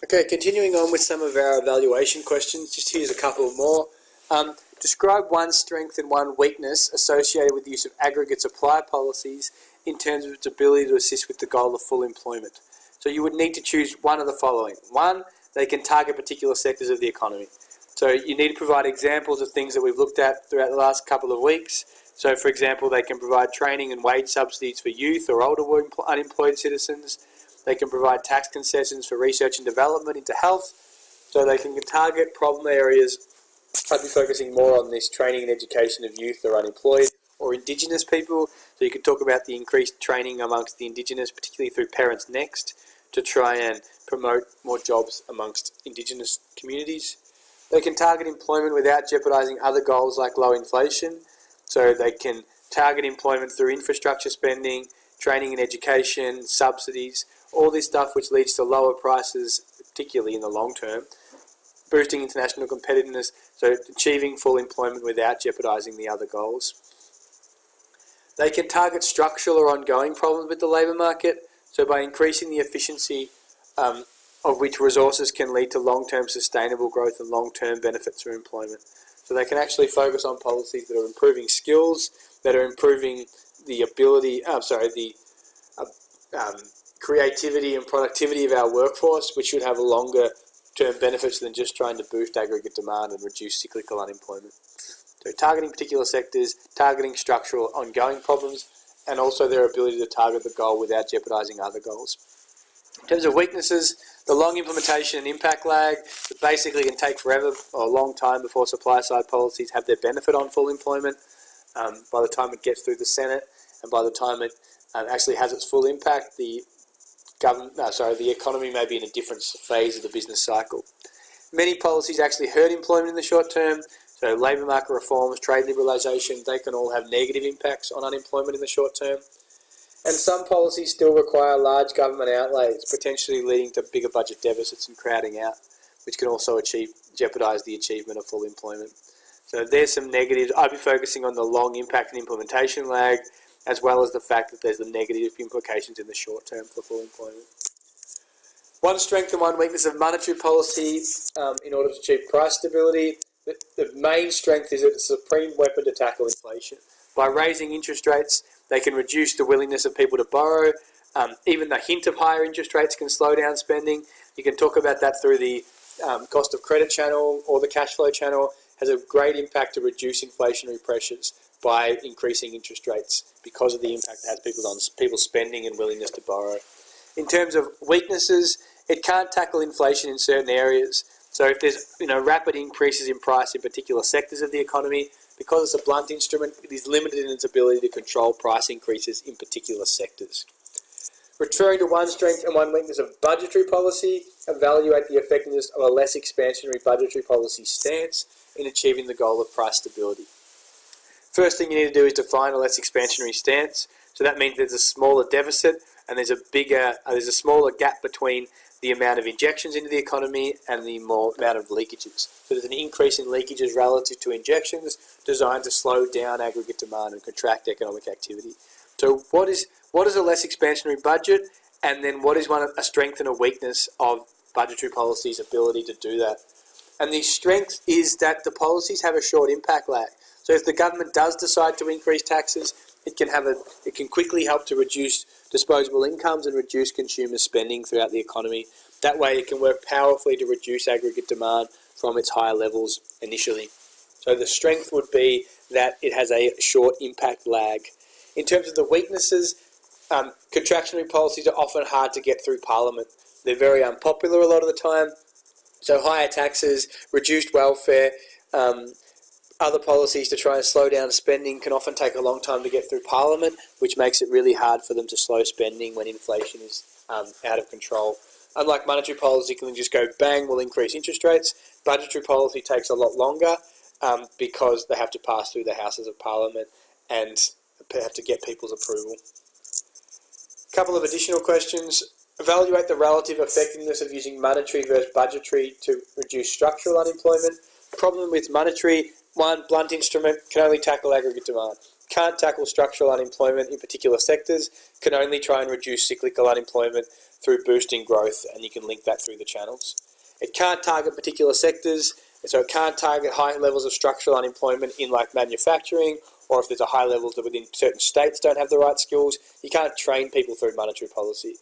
Okay, continuing on with some of our evaluation questions, just here's a couple more. Describe one strength and one weakness associated with the use of aggregate supply policies in terms of its ability to assist with the goal of full employment. So you would need to choose one of the following. One, they can target particular sectors of the economy. So you need to provide examples of things that we've looked at throughout the last couple of weeks. So for example, they can provide training and wage subsidies for youth or older unemployed citizens. They can provide tax concessions for research and development into health. So they can target problem areas. I'd be focusing more on this training and education of youth or unemployed or Indigenous people. So you could talk about the increased training amongst the Indigenous, particularly through Parents Next, to try and promote more jobs amongst Indigenous communities. They can target employment without jeopardising other goals like low inflation. So they can target employment through infrastructure spending, training and education, subsidies, all this stuff which leads to lower prices, particularly in the long term, boosting international competitiveness, so achieving full employment without jeopardising the other goals. They can target structural or ongoing problems with the labour market, so by increasing the efficiency of which resources can lead to long-term sustainable growth and long-term benefits through employment. So they can actually focus on policies that are improving skills, that are improving the ability, creativity and productivity of our workforce, which should have a longer term benefits than just trying to boost aggregate demand and reduce cyclical unemployment. So targeting particular sectors, targeting structural ongoing problems, and also their ability to target the goal without jeopardising other goals. In terms of weaknesses, the long implementation and impact lag, it basically can take forever or a long time before supply side policies have their benefit on full employment. By the time it gets through the Senate and by the time it actually has its full impact, the economy may be in a different phase of the business cycle. Many policies actually hurt employment in the short term, so labour market reforms, trade liberalisation, they can all have negative impacts on unemployment in the short term. And some policies still require large government outlays, potentially leading to bigger budget deficits and crowding out, which can also jeopardise the achievement of full employment. So there's some negatives. I'd be focusing on the long impact and implementation lag, as well as the fact that there's the negative implications in the short term for full employment. One strength and one weakness of monetary policy in order to achieve price stability. The main strength is it's a supreme weapon to tackle inflation. By raising interest rates, they can reduce the willingness of people to borrow. Even the hint of higher interest rates can slow down spending. You can talk about that through the cost of credit channel or the cash flow channel. Has a great impact to reduce inflationary pressures by increasing interest rates because of the impact it has on people's spending and willingness to borrow. In terms of weaknesses, it can't tackle inflation in certain areas. So if there's rapid increases in price in particular sectors of the economy, because it's a blunt instrument, it is limited in its ability to control price increases in particular sectors. Referring to one strength and one weakness of budgetary policy, evaluate the effectiveness of a less expansionary budgetary policy stance in achieving the goal of price stability. First thing you need to do is define a less expansionary stance. So that means there's a smaller deficit and there's a smaller gap between the amount of injections into the economy and the amount of leakages. So there's an increase in leakages relative to injections designed to slow down aggregate demand and contract economic activity. So what is a less expansionary budget, and then what is a strength and a weakness of budgetary policy's ability to do that? And the strength is that the policies have a short impact lag. So if the government does decide to increase taxes, it can quickly help to reduce disposable incomes and reduce consumer spending throughout the economy. That way it can work powerfully to reduce aggregate demand from its higher levels initially. So the strength would be that it has a short impact lag. In terms of the weaknesses, contractionary policies are often hard to get through Parliament. They're very unpopular a lot of the time. So higher taxes, reduced welfare, other policies to try and slow down spending can often take a long time to get through Parliament, which makes it really hard for them to slow spending when inflation is out of control. Unlike monetary policy, can just go bang, we'll increase interest rates. Budgetary policy takes a lot longer because they have to pass through the Houses of Parliament and have to get people's approval. A couple of additional questions. Evaluate the relative effectiveness of using monetary versus budgetary to reduce structural unemployment. Problem with monetary, one, blunt instrument, can only tackle aggregate demand. Can't tackle structural unemployment in particular sectors, can only try and reduce cyclical unemployment through boosting growth, and you can link that through the channels. It can't target particular sectors, so it can't target high levels of structural unemployment in like manufacturing, or if there's a high levels that within certain states don't have the right skills. You can't train people through monetary policy.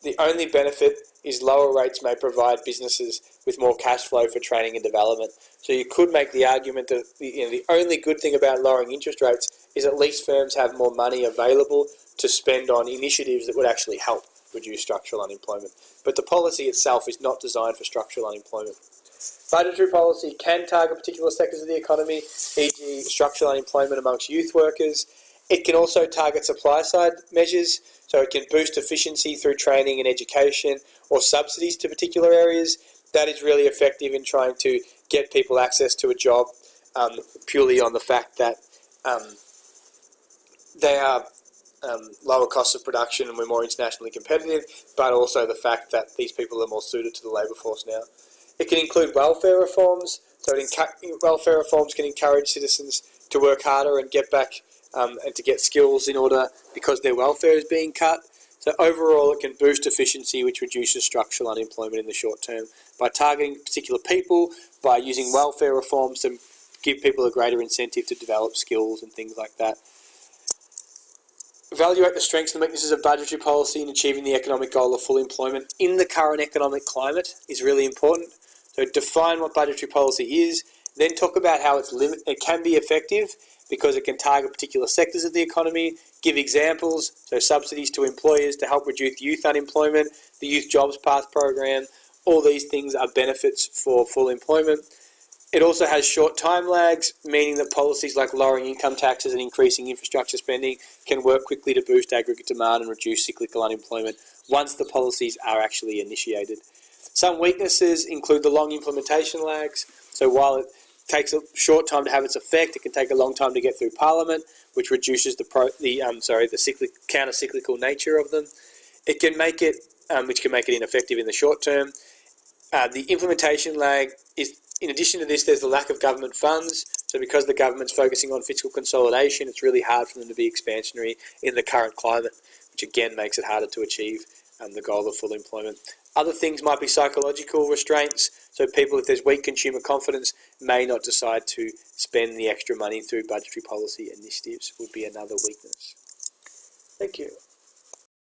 The only benefit is lower rates may provide businesses with more cash flow for training and development. So you could make the argument that the only good thing about lowering interest rates is at least firms have more money available to spend on initiatives that would actually help reduce structural unemployment. But the policy itself is not designed for structural unemployment. Budgetary policy can target particular sectors of the economy, e.g. structural unemployment amongst youth workers. It can also target supply-side measures, so it can boost efficiency through training and education or subsidies to particular areas. That is really effective in trying to get people access to a job purely on the fact that they are lower costs of production and we're more internationally competitive, but also the fact that these people are more suited to the labour force now. It can include welfare reforms, so welfare reforms can encourage citizens to work harder and get back and to get skills in order because their welfare is being cut. So overall it can boost efficiency, which reduces structural unemployment in the short term by targeting particular people, by using welfare reforms to give people a greater incentive to develop skills and things like that. Evaluate the strengths and weaknesses of budgetary policy in achieving the economic goal of full employment in the current economic climate is really important. So define what budgetary policy is, then talk about how it can be effective because it can target particular sectors of the economy, give examples, so subsidies to employers to help reduce youth unemployment, the Youth Jobs Path program, all these things are benefits for full employment. It also has short time lags, meaning that policies like lowering income taxes and increasing infrastructure spending can work quickly to boost aggregate demand and reduce cyclical unemployment once the policies are actually initiated. Some weaknesses include the long implementation lags. So while it takes a short time to have its effect, it can take a long time to get through Parliament, which reduces the counter-cyclical nature of them. It can make it, which can make it ineffective in the short term. The implementation lag is, in addition to this, there's the lack of government funds. So because the government's focusing on fiscal consolidation, it's really hard for them to be expansionary in the current climate, which again makes it harder to achieve the goal of full employment. Other things might be psychological restraints. So people, if there's weak consumer confidence, may not decide to spend the extra money through budgetary policy initiatives, would be another weakness. Thank you.